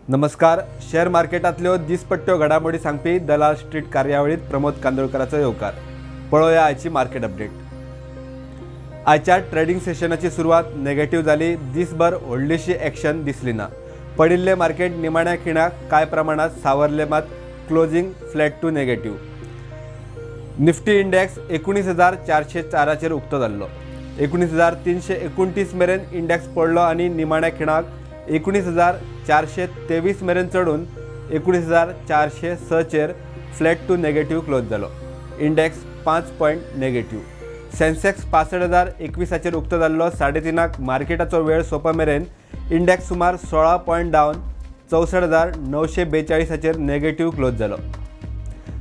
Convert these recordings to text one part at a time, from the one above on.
नमस्कार. शेअर मार्केटातल्यो दिसपट्ट्यो घडामोडी सांगपी दलाल स्ट्रीट कार्यावळीत प्रमोद कांदोळकराचो येवकार. पळोवया आयची मार्केट अपडेट. आयच्या ट्रेडिंग सेशनाची सुरवात नेगेटिव्ह जाली. दिसभर व्हडलीशी ॲक्शन दिसली ना. पडिल्ले मार्केट निमाण्या खिणाक कांय प्रमाणात सावरले, मात closing flat to negative. Nifty index 19,404 उक्तो जाल्लो. 19,329 मेरेन इंडेक्स पडलो आणि निमाण्या खिणाक 19,423 मेरेन चढून 19,406 चेर फ्लॅट टू नेगेटिव्ह क्लोज जालो. Index 5 point negative. सेन्सेक्स 65,021 उक्तो जाल्लो. 3:30 मार्केटाचो वेळ सोंपा मेरेन इंडेक्स सुमार 16 पॉइंट डावन 64,942 नेगेटिव्ह क्लोज जालो.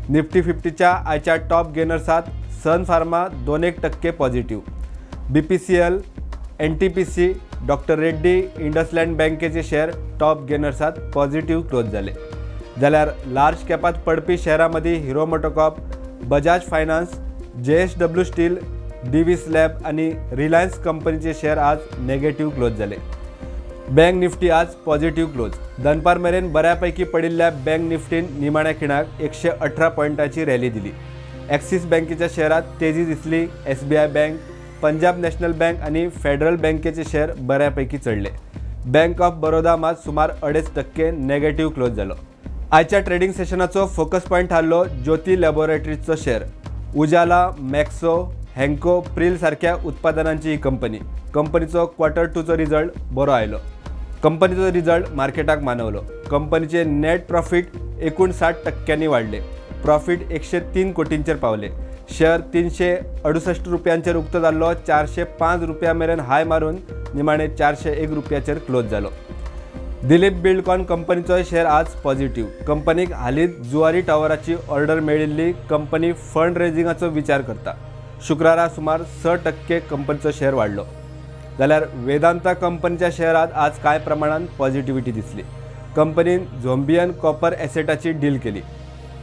निफ्टी 50च्या आयच्या टॉप गेनर्सात Sun Pharma 2% positive. BPCL, NTPC, doctor Reddy, IndusInd बँकेचे शेअर टॉप गेनर्सात पॉझिटिव्ह क्लोज झाले. जाल्यार लार्ज कॅपात पडपी शेअरांमध्ये Hero MotoCorp, Bajaj finance, JSW steel, Divi's lab आणि रिलायन्स कंपनीचे शेअर आज नेगेटिव्ह क्लोज झाले. बँक निफ्टी आज पॉझिटिव्ह क्लोज. दनपार मेरेन बऱ्यापैकी पडिल्ल्या बँक निफ्टीन निमाण्या खिणाक 118 पॉइंटाची रॅली दिली. ॲक्सिस बँकेच्या शेअरात तेजी दिसली. SBI bank, Punjab national bank आणि फेडरल बँकेचे शेअर बऱ्यापैकी चढले. बँक ऑफ बरोदा मात सुमार 2.5% नेगेटिव्ह क्लोज झालो. आयच्या ट्रेडिंग सेशनाचो फोकस पॉइंट थारलो ज्योती लॅबोरेटरीजचो शेअर. उजाला, मॅक्सो, हँको, प्रिल सारख्या उत्पादनांची ही कंपनीचो Q2चो रिझल्ट बरो आयलो. कंपनीचो रिझल्ट मार्केटाक मानवलो. कंपनीचे नेट प्रॉफिट 59% वाढले. प्रॉफिट 103 कोटींचेर पावले. शेअर 368 रुपयांचेर उक्तो जाल्लो. 405 रुपया मेरेन हाय मारून निमाणे 401 रुपयाचेर क्लोज जालो. दिलीप बिल्डकॉन कंपनीचो शेअर आज पॉझिटिव्ह. कंपनीक हालींच जुवारी टावराची ऑर्डर मेळिल्ली. कंपनी फंड रेजिंगाचो विचार करता. शुक्रारा सुमार 6% कंपनीचो शेअर वाडलो. जाल्यार वेदांता कंपनीच्या शेअरात आज कांय प्रमाणात पॉझिटिव्हिटी दिसली. कंपनीन झोंबियन कॉपर एसेटाची डील केली.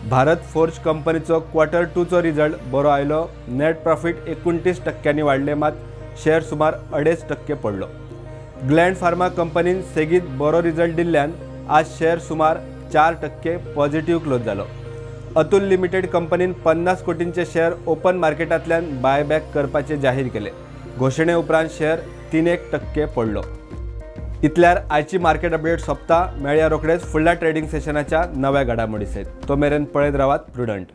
भारत फोर्ज कंपनीचो Q2चो रिझल्ट बरो आयलो. नेट प्रॉफिट 29% वाडले, मात शेअर सुमार 2.5% पडलो. ग्लँड फार्मा कंपनीन सेगीत बरो रिझल्ट दिल्ल्यान आज शेअर सुमार 4% पॉझिटिव्ह क्लोज जालो. अतुल लिमिटेड कंपनीन 50 कोटींचे शेअर ओपन मार्केटांतल्यान बायबॅक करपाचे जाहीर केले. घोषणे उपरांत शेअर 3% पडलो. इतल्यार आयची मार्केट अपडेट सोंपता. मेळया रोखडेच फुडल्या ट्रेडिंग सेशनाच्या नव्या घडामोडी सयत. तो मेरेन पळयत रावात प्रुडंट.